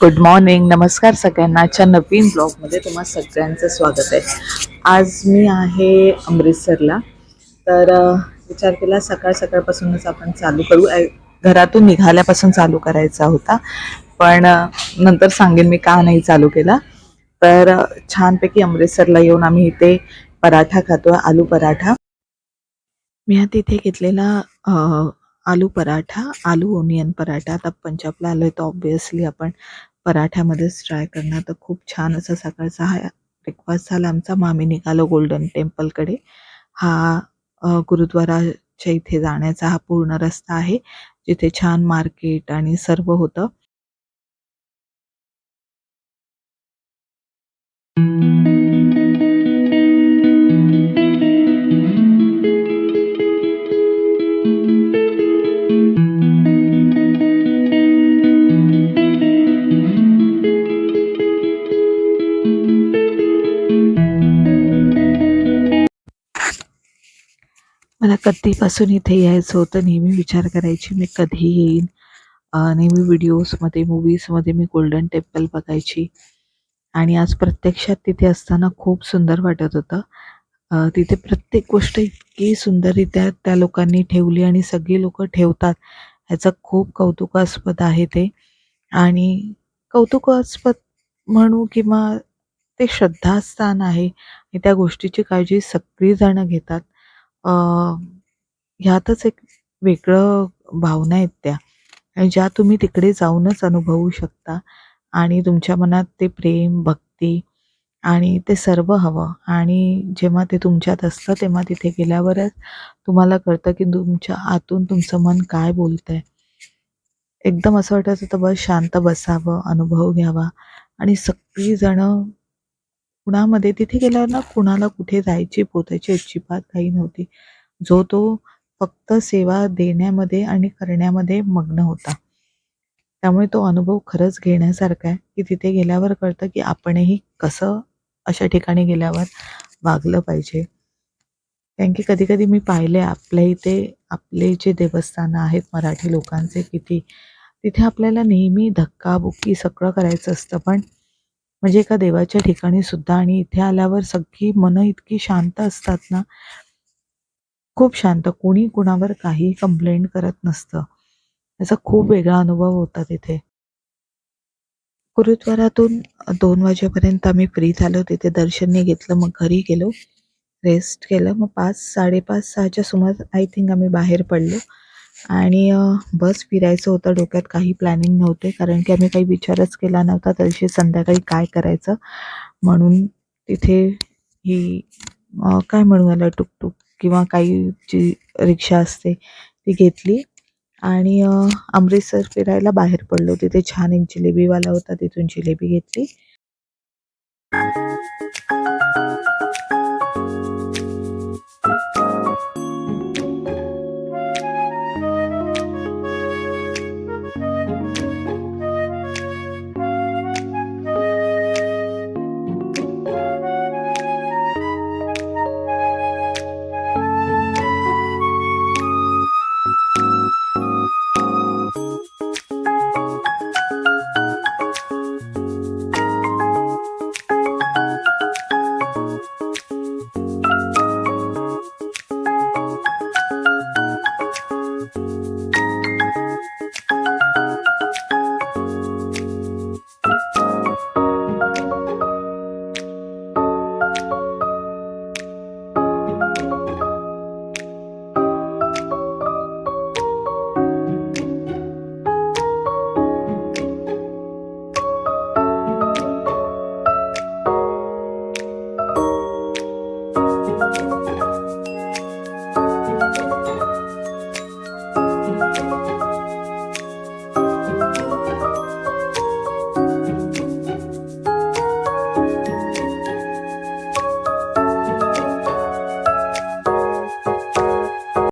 Good morning, नमस्कार सगळ्यांना. आजच्या नवीन ब्लॉगमध्ये तुम्हा सगळ्यांचं स्वागत आहे. आज मी आहे अमृतसरला. तर विचार केला सकाळ सकाळपासूनच आपण चालू करू. घरातून निघाल्यापासून चालू करायचा होता, पण नंतर सांगेन मी का नाही चालू केला. तर छानपैकी अमृतसरला येऊन आम्ही इथे पराठा खातो, आलू पराठा. मी आता इथे घेतलेला आलू पराठा, आलू ओनियन पराठा. आता पंजाबला आलो आहे तर ऑब्व्हियसली आपण पराठ्यामध्येच ट्राय करणार. तर खूप छान असा सकाळचा हा ब्रेकफास्ट झाला आमचा. मग आम्ही निघालो गोल्डन टेम्पलकडे. हा गुरुद्वाराच्या इथे जाण्याचा हा पूर्ण रस्ता आहे, जिथे छान मार्केट आणि सर्व होतं. मला कधीपासून इथे यायचं होतं. नेहमी विचार करायची मी कधी येईन. नेहमी व्हिडिओजमध्ये, मूव्हीजमध्ये मी गोल्डन टेम्पल बघायची आणि आज प्रत्यक्षात तिथे असताना खूप सुंदर वाटत होतं. तिथे प्रत्येक गोष्ट इतकी सुंदररित्या त्या लोकांनी ठेवली आणि सगळी लोकं ठेवतात. ह्याचं खूप कौतुकास्पद आहे ते. आणि कौतुकास्पद म्हणू किंवा ते श्रद्धास्थान आहे आणि त्या गोष्टीची काळजी सगळीजणं घेतात. ह्यातच एक वेगळं भावना आहेत त्या आणि ज्या तुम्ही तिकडे जाऊनच अनुभवू शकता आणि तुमच्या मनात ते प्रेम, भक्ती आणि ते सर्व हवं. आणि जेव्हा ते तुमच्यात असतं तेव्हा तिथे गेल्यावरच तुम्हाला कळतं की तुमच्या आतून तुमचं मन काय बोलतंय. एकदम असं वाटत होतं बस शांत बसावं, अनुभव घ्यावा आणि सगळीजणं कुणामध्ये तिथे गेल्यावर ना कुणाला कुठे जायची पोचायची अजिबात घाई नव्हती. जो तो फक्त सेवा देण्यामध्ये आणि करण्यामध्ये मग्न होता. त्यामुळे तो अनुभव खरंच घेण्यासारखा आहे, की तिथे गेल्यावर कळतं की आपणही कसं अशा ठिकाणी गेल्यावर वागलं पाहिजे. कारण की कधी-कधी मी पाहिले आपल्या इथे आपले जे देवस्थानं आहेत मराठी लोकांचे किती, तिथे आपल्याला नेहमी धक्काबुक्की सगळं करायचं असतं. पण म्हणजे एका देवाच्या ठिकाणी सुद्धा आणि इथे आल्यावर सगळी मनं इतकी शांत असतात ना, खूप शांत. कोणी कुणावर काहीही कंप्लेंट करत नसतं. त्याचा खूप वेगळा अनुभव होता तिथे. गुरुद्वारातून 2 वाजेपर्यंत आम्ही फ्री झालो. तिथे दर्शनने घेतलं. मग घरी गेलो. रेस्ट केलं. मग 5, 5:30, 6च्या सुमारास आय थिंक आम्ही बाहेर पडलो आणि बस फिरायचं होतं. डोक्यात काही प्लॅनिंग नव्हते, कारण की आम्ही काही विचारच केला नव्हता त्या दिवशी संध्याकाळी काय करायचं. म्हणून तिथे ही काय म्हणू याला टुकटुक किंवा काही जी रिक्षा असते ती घेतली आणि अमृतसर फिरायला बाहेर पडलो. तिथे छान एक जिलेबीवाला होता, तिथून जिलेबी घेतली.